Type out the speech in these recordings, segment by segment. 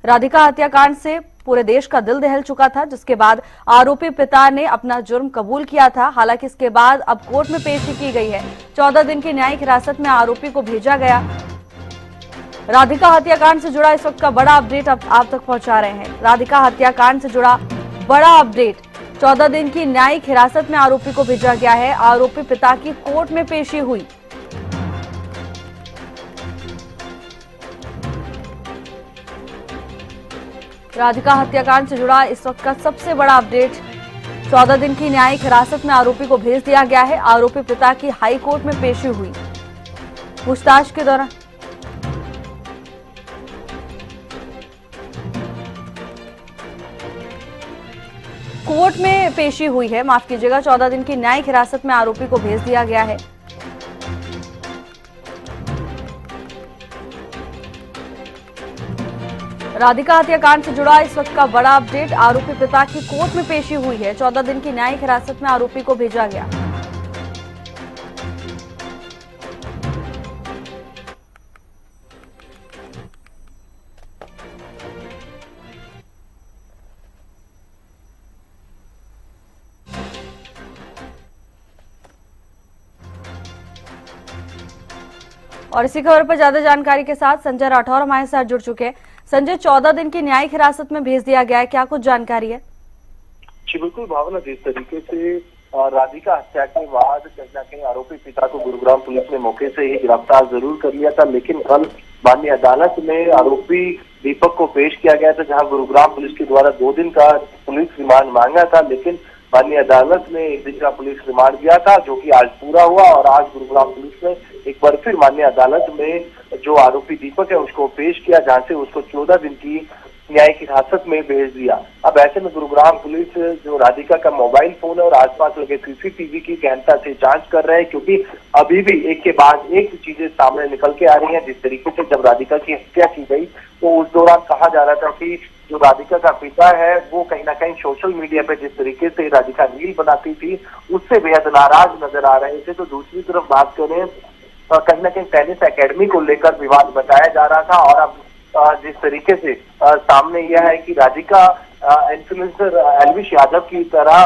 राधिका हत्याकांड से पूरे देश का दिल दहल चुका था, जिसके बाद आरोपी पिता ने अपना जुर्म कबूल किया था। हालांकि इसके बाद अब कोर्ट में पेशी की गई है। 14 दिन की न्यायिक हिरासत में आरोपी को भेजा गया। राधिका हत्याकांड से जुड़ा इस वक्त का बड़ा अपडेट अब आप तक पहुंचा रहे हैं। राधिका हत्याकांड से जुड़ा बड़ा अपडेट, 14 दिन की न्यायिक हिरासत में आरोपी को भेजा गया है। आरोपी पिता की कोर्ट में पेशी हुई। राधिका हत्याकांड से जुड़ा इस वक्त का सबसे बड़ा अपडेट, 14 दिन की न्यायिक हिरासत में आरोपी को भेज दिया गया है। आरोपी पिता की हाई कोर्ट में पेशी हुई। पूछताछ के दौरान कोर्ट में पेशी हुई है, माफ कीजिएगा, 14 दिन की न्यायिक हिरासत में आरोपी को भेज दिया गया है। राधिका हत्याकांड से जुड़ा इस वक्त का बड़ा अपडेट, आरोपी पिता की कोर्ट में पेशी हुई है। 14 दिन की न्यायिक हिरासत में आरोपी को भेजा गया। और इसी खबर पर ज्यादा जानकारी के साथ संजय राठौर हमारे साथ जुड़ चुके हैं। संजय, 14 दिन की न्यायिक हिरासत में भेज दिया गया है, क्या कुछ जानकारी है? जी बिल्कुल भावना, जिस तरीके से राधिका हत्या के बाद कहीं ना कहीं आरोपी पिता को गुरुग्राम पुलिस ने मौके से ही गिरफ्तार जरूर कर लिया था, लेकिन कल माननीय अदालत में आरोपी दीपक को पेश किया गया था, जहां गुरुग्राम पुलिस के द्वारा 2 दिन का पुलिस रिमांड मांगा था, लेकिन माननीय अदालत ने 1 दिन का पुलिस रिमांड दिया था, जो कि आज पूरा हुआ। और आज गुरुग्राम पुलिस ने एक बार फिर माननीय अदालत में जो आरोपी दीपक है उसको पेश किया, जहां से उसको 14 दिन की न्यायिक हिरासत में भेज दिया। अब ऐसे में गुरुग्राम पुलिस जो राधिका का मोबाइल फोन है और आसपास लगे सीसीटीवी की गहनता से जांच कर रहे हैं, क्योंकि अभी भी एक के बाद एक चीजें सामने निकल के आ रही हैं। जिस तरीके से जब राधिका की हत्या की गई तो उस दौरान कहा जा रहा था कि जो राधिका का पिता है वो कहीं ना कहीं सोशल मीडिया पे जिस तरीके से राधिका रील बनाती थी उससे बेहद नाराज नजर आ रहे थे। तो दूसरी तरफ बात करें, कहीं ना कहीं टेनिस एकेडमी को लेकर विवाद बताया जा रहा था। और अब जिस तरीके से सामने यह है कि राधिका इन्फ्लुएंसर एल्विश यादव की तरह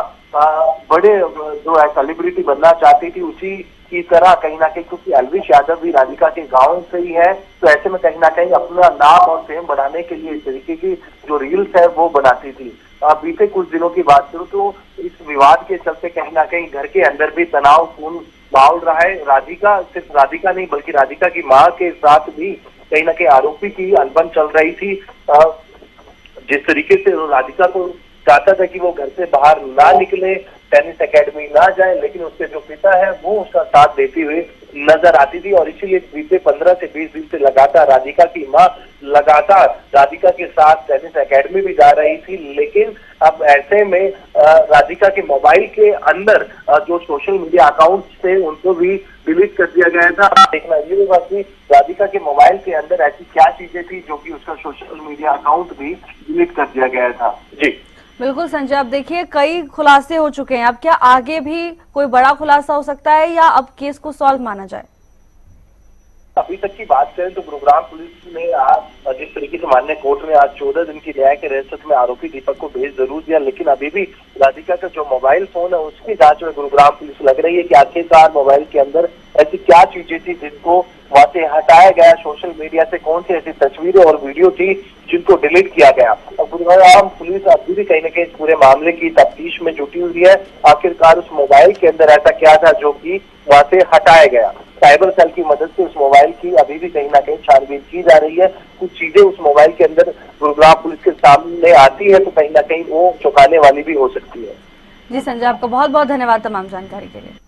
बड़े जो है सेलिब्रिटी बनना चाहती थी, उसी की तरह कहीं ना कहीं, क्योंकि एल्विश यादव भी राधिका के गांव से ही है, तो ऐसे में कहीं ना कहीं अपना नाम और फेम बढ़ाने के लिए इस तरीके की जो रील्स है वो बनाती थी। बीते कुछ दिनों की बात करूं तो इस विवाद के चलते कहीं ना कहीं घर के अंदर भी तनावपूर्ण माहौल रहा है। राधिका, सिर्फ राधिका नहीं बल्कि राधिका की माँ के साथ भी कहीं ना कहीं आरोपी की अनबन चल रही थी। जिस तरीके से राधिका को चाहता था कि वो घर से बाहर ना निकले, टेनिस एकेडमी ना जाए, लेकिन उसके जो पिता है वो उसका साथ देते हुए नजर आती थी। और इसीलिए बीते 15 से 20 दिन से लगातार राधिका की मां लगातार राधिका के साथ टेनिस एकेडमी भी जा रही थी। लेकिन अब ऐसे में राधिका के मोबाइल के अंदर जो सोशल मीडिया अकाउंट थे उनको भी डिलीट कर दिया गया था। देखना ये होगा कि राधिका के मोबाइल के अंदर ऐसी क्या चीजें थी जो कि उसका सोशल मीडिया अकाउंट भी डिलीट कर दिया गया था। जी बिल्कुल संजय, अब देखिए कई खुलासे हो चुके हैं, अब क्या आगे भी कोई बड़ा खुलासा हो सकता है या अब केस को सॉल्व माना जाए? अभी तक की बात करें तो गुरुग्राम पुलिस ने आज जिस तरीके से माननीय कोर्ट में आज 14 दिन की न्यायिक हिरासत में आरोपी दीपक को भेज जरूर दिया, लेकिन अभी भी राधिका का जो मोबाइल फोन है उसकी जांच में गुरुग्राम पुलिस लग रही है कि आखिरकार मोबाइल के अंदर ऐसी क्या चीजें थी जिनको वहां से हटाया गया, सोशल मीडिया से कौन सी ऐसी तस्वीरें और वीडियो थी जिनको डिलीट किया गया। और गुरुग्राम पुलिस अभी भी कहीं ना कहीं इस पूरे मामले की तफ्तीश में जुटी हुई है। आखिरकार उस मोबाइल के अंदर ऐसा क्या था जो कि वहां से हटाया गया। साइबर सेल की मदद से उस मोबाइल की अभी भी कहीं ना कहीं छानबीन की जा रही है। कुछ चीजें उस मोबाइल के अंदर गुरुग्राम पुलिस के सामने आती है तो कहीं ना कहीं वो चौंकाने वाली भी हो सकती है। जी संजय, आपका बहुत बहुत धन्यवाद तमाम जानकारी के लिए।